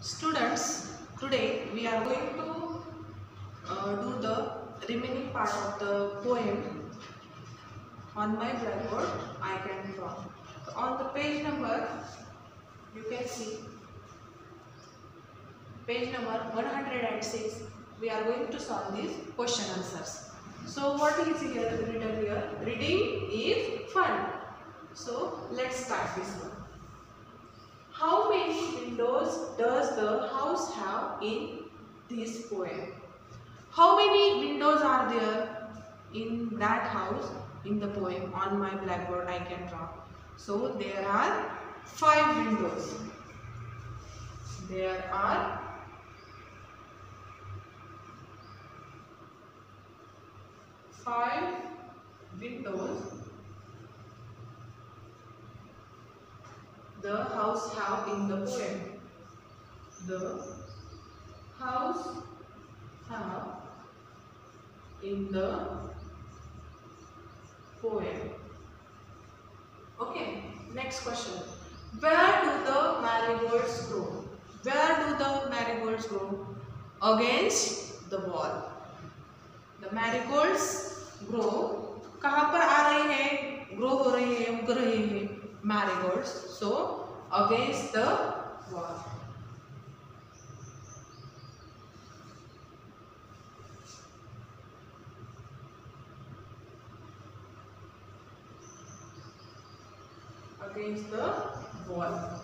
Students, today we are going to do the remaining part of the poem on my blackboard. I can draw. So on the page number, you can see page number 106. We are going to solve these question answers. So what is here written here? Reading is fun. So let's start this one. How many windows does the house have in this poem? How many windows are there in that house in the poem? On my blackboard I can draw. So there are 5 windows. There are 5 windows the house have in the poem. The house have in the poem. Okay, next question. Where do the marigolds grow? Where do the marigolds grow? Against the wall. The marigolds grow. कहाँ पर आ रहे हैं? Grow हो रहे हैं, उग रहे हैं marigolds. So against the wall. Against the wall.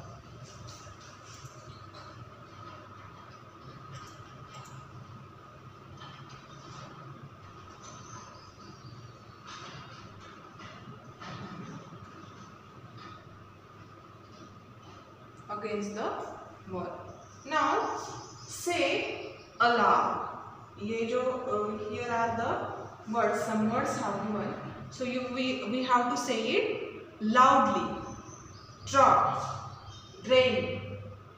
Against the wall. Now say aloud. ये जो here are the words. Some words have given. So we have to say it loudly. Drop, drain,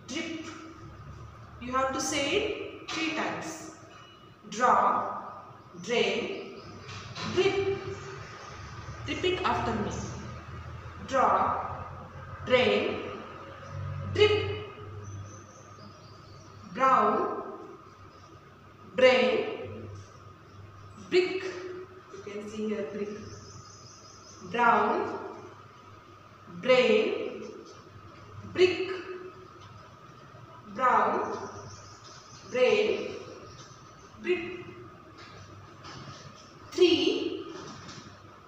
drip. You have to say it 3 times. Drop, drain, drip. Repeat after me. Drop, drain, drip. Brown, drain, brick. You can see here brick. Brown, drain, brick. Brown, drain, brick. 3,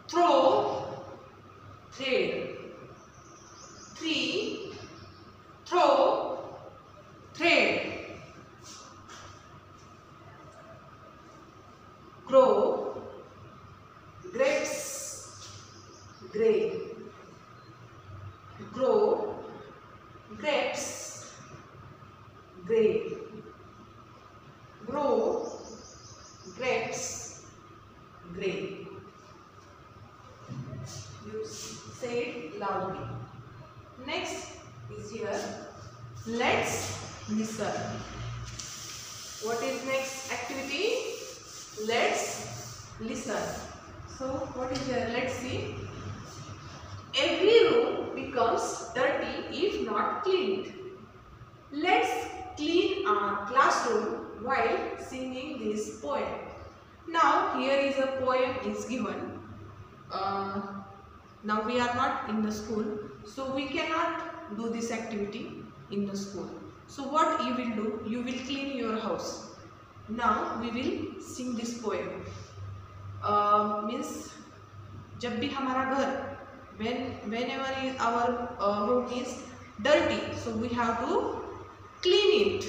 throw, thread. 3, throw, thread. Grow, grapes, grey. Grow, grapes, grey. Grow, grapes, grey. You say it loudly. Next is here. Let's listen. What is next activity? Let's listen. So what is here? Let's see. Every room becomes dirty if not cleaned. Let's clean our classroom while singing this poem. Now here is a poem is given. Now we are not in the school, so we cannot do this activity in the school. So what you will do? You will clean your house. Now we will sing this poem. Means जब भी हमारा घर whenever our home is dirty, so we have to clean it.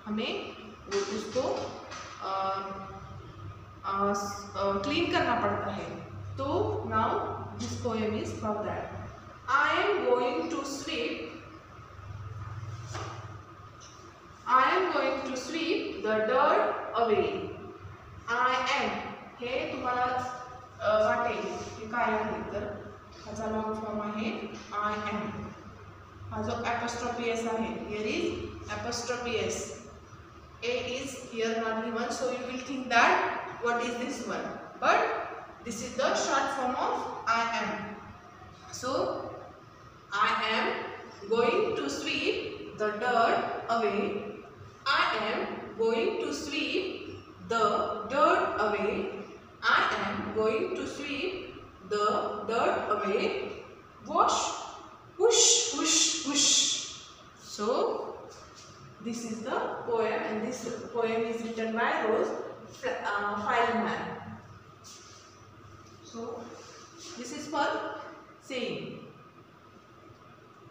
हमें उसको clean करना पड़ता है. तो now this poem is about that. I am going to sweep. I am going to sweep the dirt away. I am. हे तुम्हाला वाटेल की काय आहे तर ह्याचा लॉंग फॉर्म आहे I am. हा जो apostrophe s आहे. Here is apostrophe s. A is here not given, so you will think that what is this one? But this is the short form of I am. So I am going to sweep the dirt away. I am going to sweep the dirt away. I am going to sweep the dirt away. Wash, whoosh, whoosh, whoosh. So, this is the poem, and this poem is written by Rose Feldman. So, this is for saying.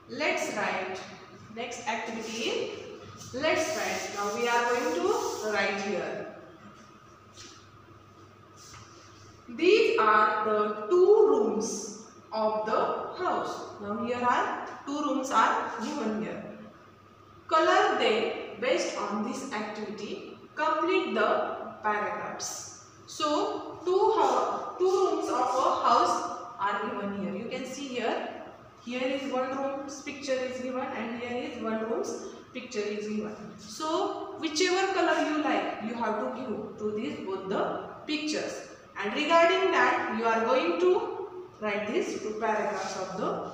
Let's write. Next activity is let's write. Now we are going to write here. These are the 2 rooms of the house. Now here are 2 rooms are given here. Color them based on this activity. Complete the paragraphs. So 2 rooms of a house are given here. You can see here. Here is 1 room's picture is given, and here is 1 room's picture is given. So whichever color you like, you have to give to these both the pictures. And regarding that, you are going to write these 2 paragraphs of the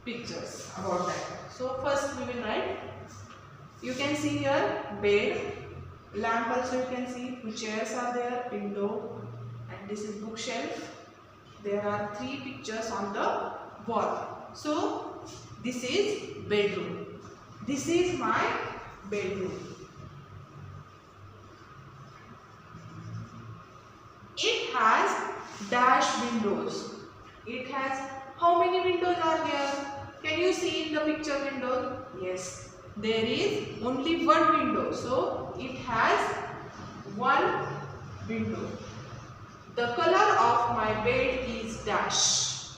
pictures about that. So first we will write. You can see here bed, lamp also you can see, 2 chairs are there, window, and this is bookshelf. There are 3 pictures on the wall. So this is bedroom. This is my bedroom. It has dash windows. It has, how many windows are there? Can you see in the picture window? Yes, there is only 1 window. So it has 1 window. The color of my bed is dash.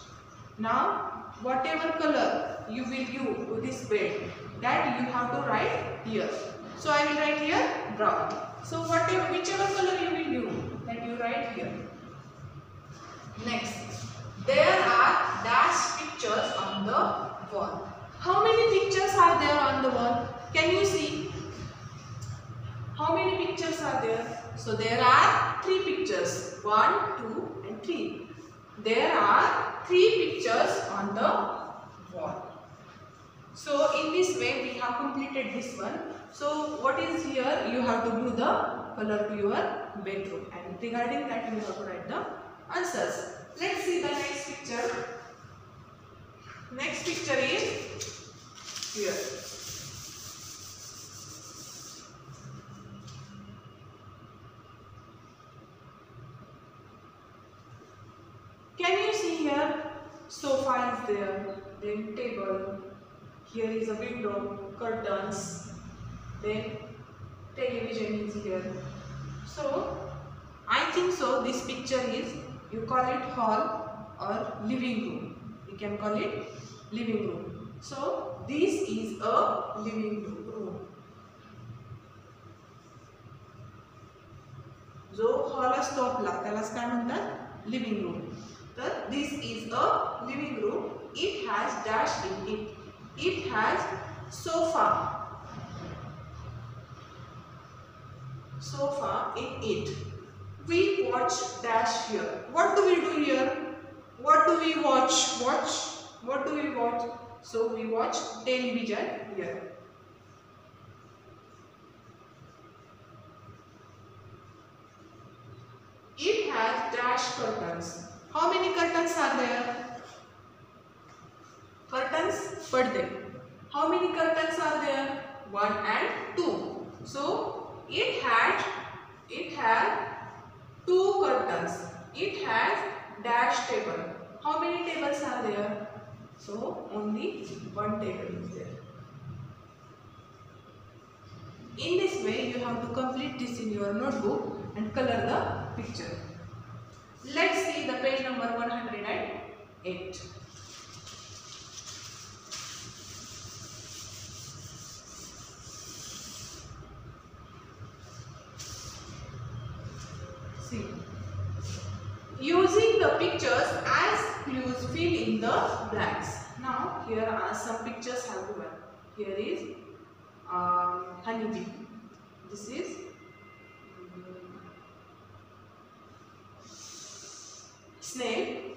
Now whatever color you will give to this bed, that you have to write here. So I will write here brown. So whichever color you will give, that you write here. Next, there are dash pictures on the wall. How many pictures are there on the wall? Can you see? How many pictures are there? So there are 3 pictures. 1, 2 and 3. There are 3 pictures on the wall. So in this way we have completed this one. So what is here? You have to give the color to your bedroom, and regarding that you have to write the answers. Let's see the next picture. Next picture is here. Can you see here? Sofa is there, then table. Here is a window, curtains, then television is here. So I think so this picture is, you call it hall or living room. You can call it living room. So this is a living room. जो hall असतो आपला त्यालाच काय म्हणतात living room. तर this is a living room. It has dash in it. It has sofa in it. We watch dash here. What do we do here? What do we watch? What do we watch? So we watch television here. It has dash curtains. How many curtains are there? Curtains, padde. How many curtains are there? 1 and 2. So it had 2 curtains. It has dash table. How many tables are there? So only 1 table is there. In this way you have to complete this in your notebook and color the picture. Let's see the page number 108. Using the pictures as clues, fill in the blanks. Now here are some pictures have given. Here is honeybee. This is snail.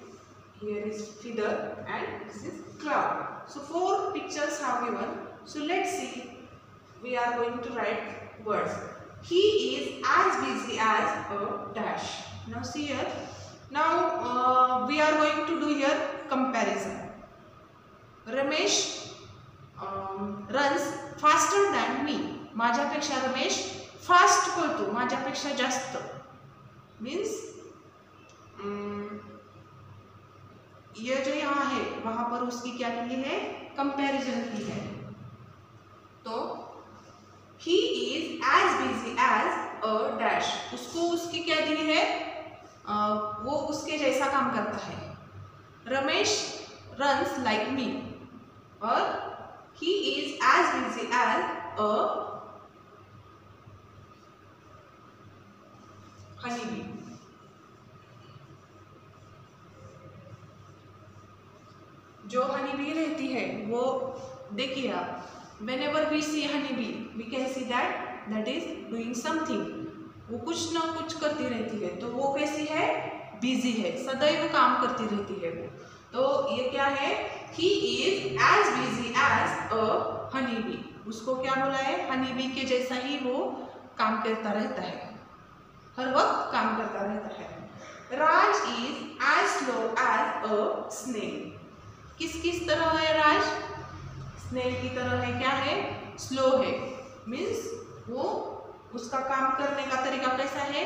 here is feather, and this is cloud. So 4 pictures have given. So let's see. We are going to write words. He is as busy as a dash. Now see here. Now we are going to do here comparison. Ramesh runs faster than me. माझ्यापेक्षा Ramesh fast पळतो, माझ्यापेक्षा जास्त. Means ये जो यहाँ है वहां पर उसकी क्या की है, कंपैरिजन की है. तो he is as busy as a dash, उसको उसकी क्या दी है, वो उसके जैसा काम करता है. रमेश runs like me, और he is as busy as a honeybee. जो honeybee रहती है वो देखिए आप, whenever we see honeybee we can see that is doing something. वो कुछ ना कुछ करती रहती है, तो वो कैसी है, बिजी है, सदैव काम करती रहती है वो. तो ये क्या है, he is as busy as a honeybee. उसको क्या बोला है, honeybee के जैसा ही वो काम करता रहता है, हर वक्त काम करता रहता है. राज is as slow as a snail. किस तरह है राज, स्नेल की तरह है. क्या है, स्लो है. मीन्स वो उसका काम करने का तरीका कैसा है,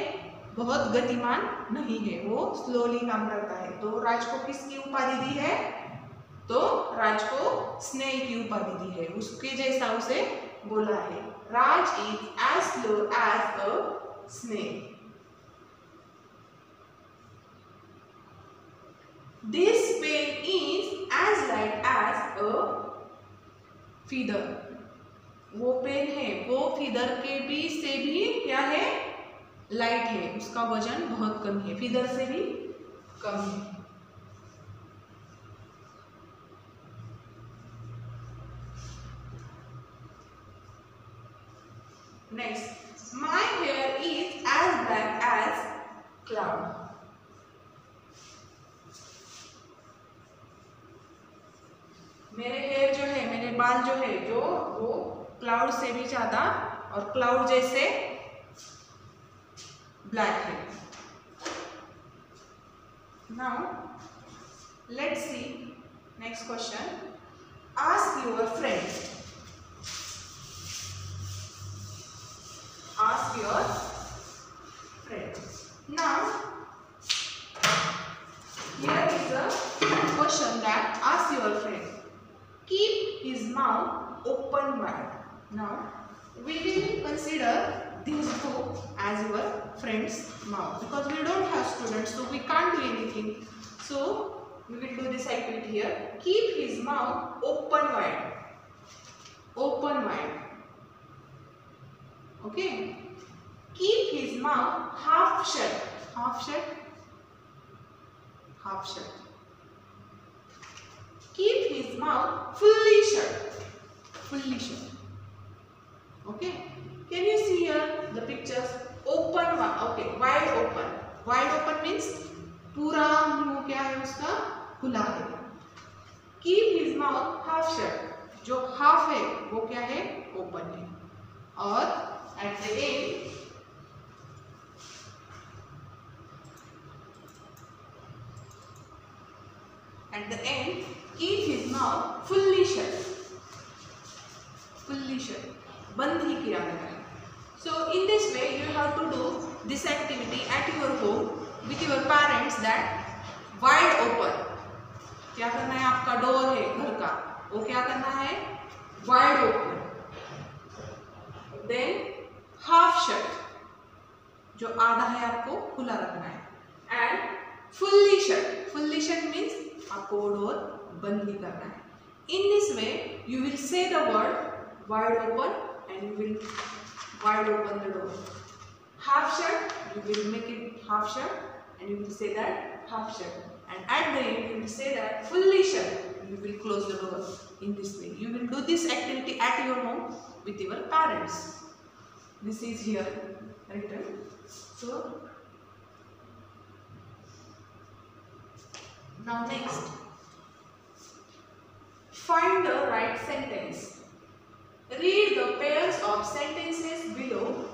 बहुत गतिमान नहीं है, वो स्लोली काम करता है. तो राज को किसकी उपाधि दी है, तो राज को स्नेल की उपाधि दी है, उसके जैसा उसे बोला है. Raj is as slow as a snail. This pen is as light as a feather. वो पेन है वो फीदर के भी से भी क्या है, लाइट है, उसका वजन बहुत कम है, फीदर से भी कम है. Next, my hair is as black as cloud. मेरे हेयर जो है, मेरे बाल जो है, जो वो क्लाउड से भी ज्यादा और क्लाउड जैसे ब्लैक है. Now let's see next question. Ask your friend. Ask your friend. Now here is a question that ask your friend. Keep his mouth open wide. Now we will consider these two as your friend's mouth, because we don't have students, so we can't do anything. So we will do this activity here. Keep his mouth open wide. Open wide. Okay. Keep his mouth half shut. Half shut. Half shut. Keep his mouth fully shut. Fully shut. Okay. Can you see here the pictures? Open one. Okay. Wide open. Wide open means पूरा मुंह क्या है उसका, खुला है. Keep his mouth half shut. जो half है वो क्या है, open है. और at the end keep his mouth fully shut. Fully shut. बंद ही किया गया है. So in this way you have to do this activity at your home with your parents. that wide open. क्या करना है, आपका डोर है घर का, वो क्या करना है, wide open. Then half shut. जो आधा है आपको खुला रखना है. And fully shut. Fully shut means आपको वो डोर बंद ही करना है. In this way you will say the word wide open and you will wide open the door. Half shut, you will make it half shut and you will say that half shut. And at the end you will say that fully shut. You will close the door in this way. You will do this activity at your home with your parents. This is here written. So Now next, find the right sentence. Read the pairs of sentences below.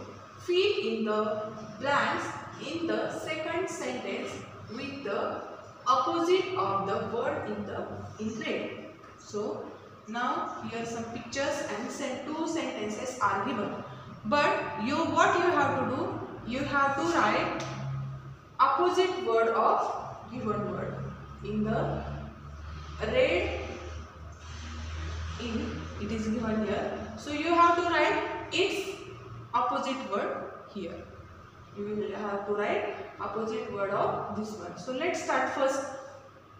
Fill in the blanks in the second sentence with the opposite of the word in red. So now here some pictures and two sentences are given. But what you have to do? You have to write opposite word of given word in the red. It is given here. So you have to write its opposite word here. You will have to write opposite word of this one. So let's start first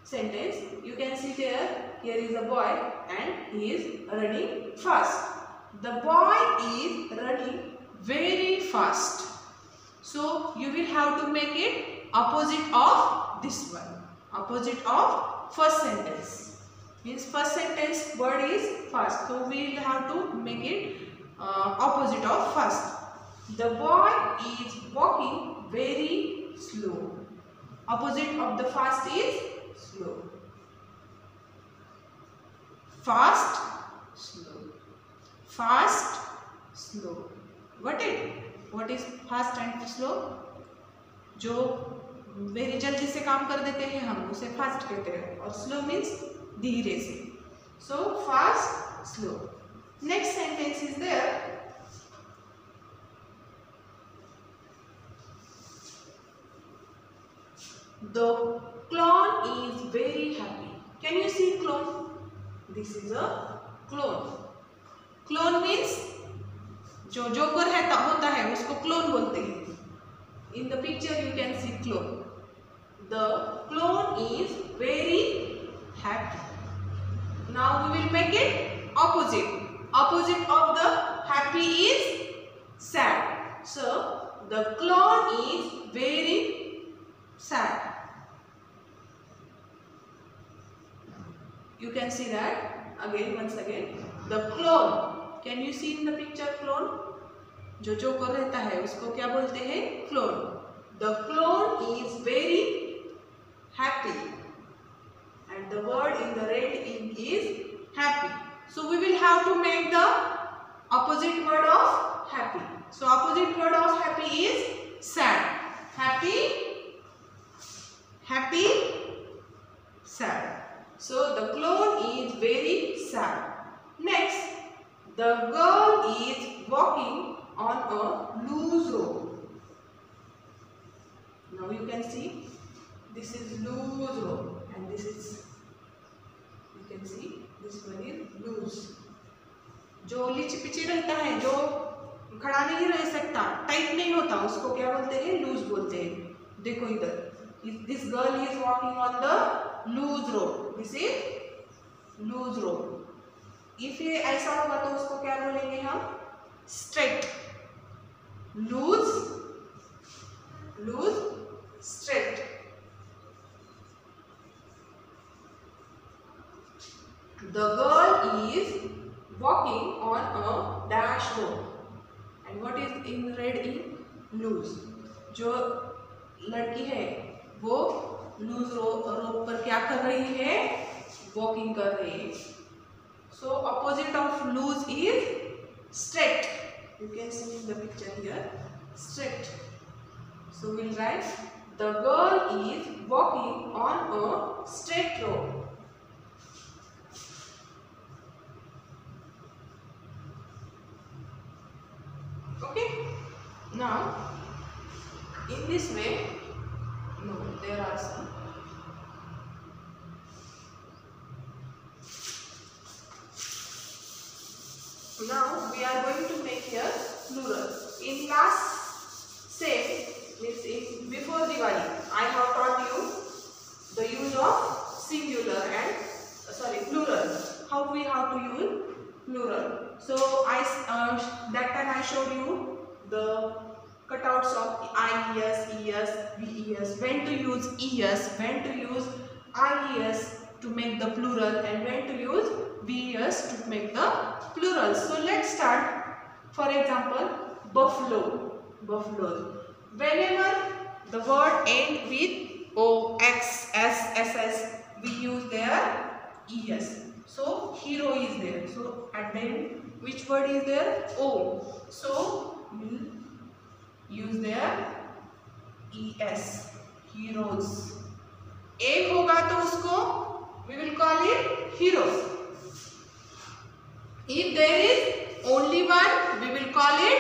sentence. You can see there. Here is a boy and he is running fast. The boy is running very fast. So you will have to make it opposite of this one. Opposite of first sentence. Means first sentence word is fast. So we will have to make it opposite of fast. The boy is walking very slow. Opposite of the fast is slow. Fast, slow. Fast, slow. What is fast and slow? जो very जल्दी से काम कर देते हैं हम उसे fast कहते हैं और स्लो मीन्स धीरे से. So fast, slow. Next sentence is there. The clown is very happy. Can you see clown? This is a clone. Clone means जो जोकर होता है उसको क्लोन बोलते हैं. In the picture you can see clone. The clone is very happy. Now we will make it opposite. Opposite of the happy is sad. So the clown is very sad. You can see that again, once again. The clone. Can you see in the picture clone? जो joker रहता है उसको क्या बोलते हैं? Clone. The clone is very happy. And the word in the red ink is happy. So we will have to make the opposite word of happy. So opposite word of happy is sad. Happy, happy, sad. So the clone is very sad. Next, the girl is walking on a loose road. Now you can see this is loose road and this is, you can see this one is loose. जो लीची peachy रहता है, जो खड़ा नहीं रह सकता, tight नहीं होता, उसको क्या बोलते हैं? लूज बोलते हैं. देखो इधर, this girl is walking on the loose road. This is loose road. If ये ऐसा होगा तो उसको क्या बोलेंगे हम? Straight. Loose, loose, straight. The girl is walking on a dash road. And what is in red ink? Loose. जो लड़की है वो लूज रोड पर क्या कर रही है? वॉकिंग कर रही है. So opposite of loose is straight. You can see in the picture here, straight. So we'll write the girl is walking on a straight road. Okay. Now in this way, no, there are some. Now we are going to make here plural. In last set, means in before Diwali, I have taught you the use of singular and plural. How we have to use plural. So that time I showed you the cutouts of IES, ES, VES. When to use ES, when to use IES to make the plural, and when to use VES to make the plural. So let's start. For example, buffalo. Buffalo. Whenever the word ends with O, X, S, SS, we use there es. So hero is there. So at the end, which word is there? O. So we'll use there es, heroes. एक होगा तो उसको we will call it heroes. If there is only one, we will call it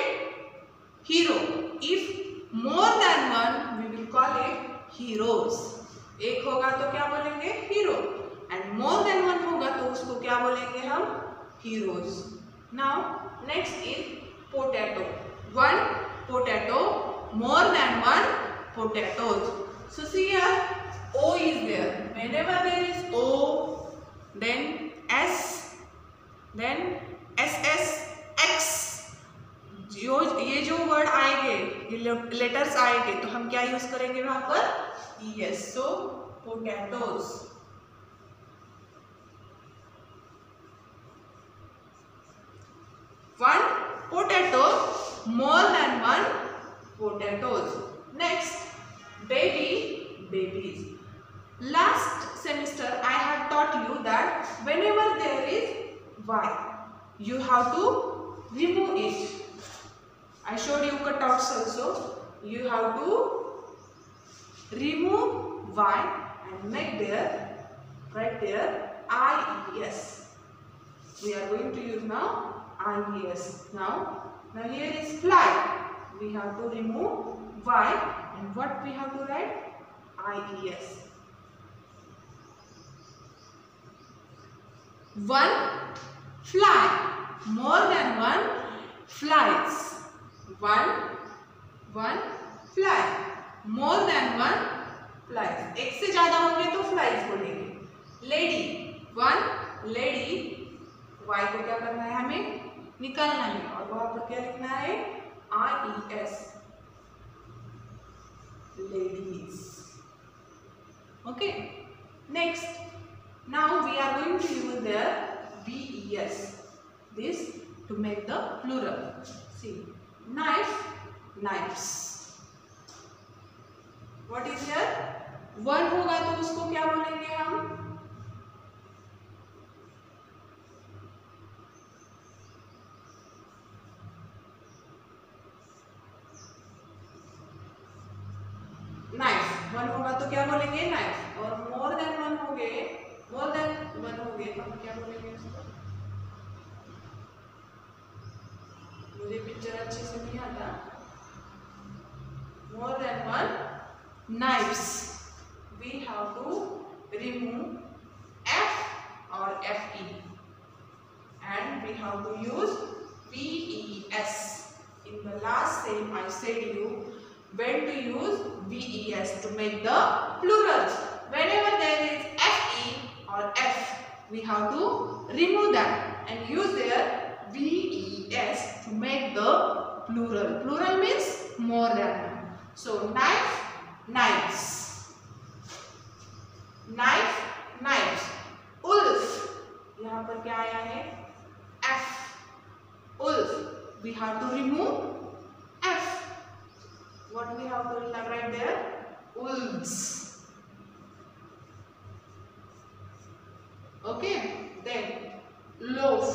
hero. If more than one, we will call it heroes. एक होगा तो क्या बोलेंगे? hero. And more than one होगा तो उसको क्या बोलेंगे हम? heroes. Now next is potato. One potato, more than one potatoes. So see here, O is there. Whenever there is O, then S, then SS, X. ये जो word आएंगे, ये लेटर्स आएंगे, तो हम क्या यूज करेंगे वहां पर? ES. So potatoes. One potato, more than one potatoes. Next, baby, babies. Last semester I have taught you that whenever there is Y, you have to remove it. I showed you cutouts also. You have to remove Y and make there, right there, IES. We are going to use now IES. Now here is fly. We have to remove Y and what we have to write? IES. One fly, more than one flies. One fly, more than one flies. एक से ज्यादा होंगे तो flies बोलेंगे. Lady, one lady. Y को क्या करना है? हमें निकालना है और वहां पर क्या लिखना है? IES. Ladies. Okay. Next. Now we are going to use there VES. This to make the plural. See, knife, knives. What is here? One होगा तो उसको क्या बोलेंगे हम? Knife. One होगा तो क्या बोलेंगे? Knife. और more than one हो गए, more than one हो गए तो हम क्या बोलेंगे उसको? मुझे पिक्चर अच्छे से नहीं आता. More than one knives. We have to remove F or FE and we have to use VES. In the last same I said you when to use VES to make the plurals. Whenever there is FE or F, we have to remove that and use their VES to make the plural. Plural means more than one. So knife, knives. Knife, knives. Wolf. यहाँ पर क्या आया है? F. Wolf. We have to remove F. What we have to write there? Wolves. Okay. Then loaf.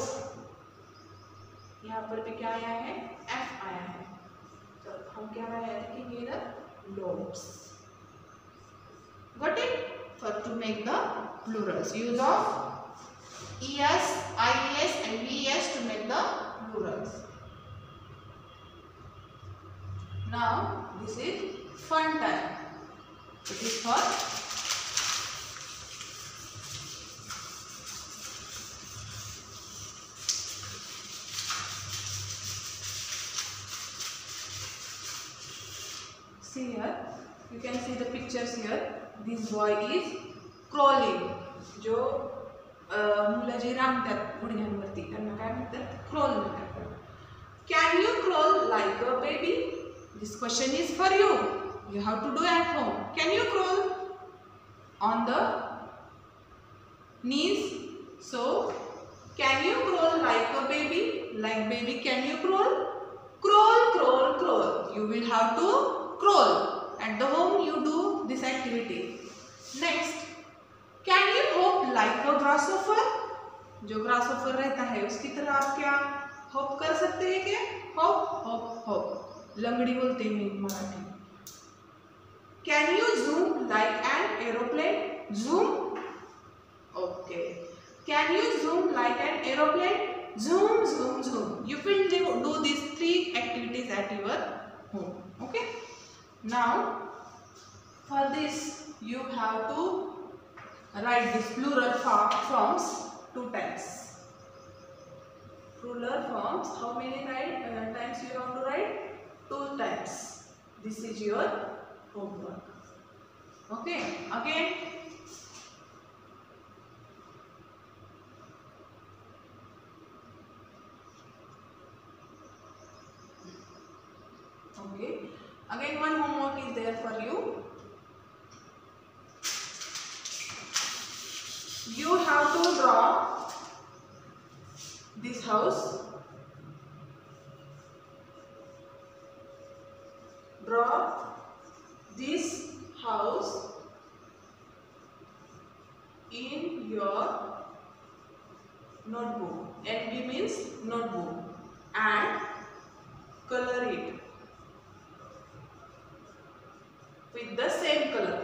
यहाँ पर भी क्या आया है? F आया है. तो हम क्या लिखेंगे इधर? Loaves. Got it? For to make the plurals. Use of ES, IES and VES to make the plurals. Now this is fun time. It is for see here. You can see the pictures here. This boy is crawling. जो मुलं जे रांगतात गुडघ्यांवरती त्यांना काय म्हणतात? Crawl म्हणतात. Can you crawl like a baby? This question is for you. You have to do at home. Can you crawl on the knees? So, can you crawl like a baby? Like baby, can you crawl? Crawl, crawl, crawl. You will have to crawl. At the home, you do this activity. Next, can you hop like a grasshopper? जो grasshopper रहता है उसकी तरह आप क्या hop कर सकते हैं क्या? हॉप हॉप हॉप, लंगड़ी बोलते हैं Marathi. Can you zoom like an aeroplane? Zoom, okay. Can you zoom like an aeroplane? Zoom, zoom, zoom. You will do these 3 activities at your home. Okay. Now, for this, you have to write this plural forms 2 times. Plural forms. How many times you have to write? 2 times. This is your homework. Okay. Again. Okay. Again, one homework is there for you. You have to draw this house. Draw this house in your notebook. NB means notebook, and color it with the same color.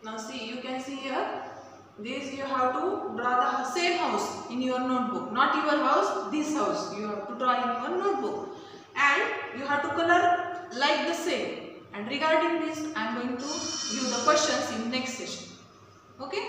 Now see, you can see here, this you have to draw the same house in your notebook, not your house, this house you have to draw in your notebook, and you have to color like the same. And regarding this, I am going to give the questions in next session. Okay.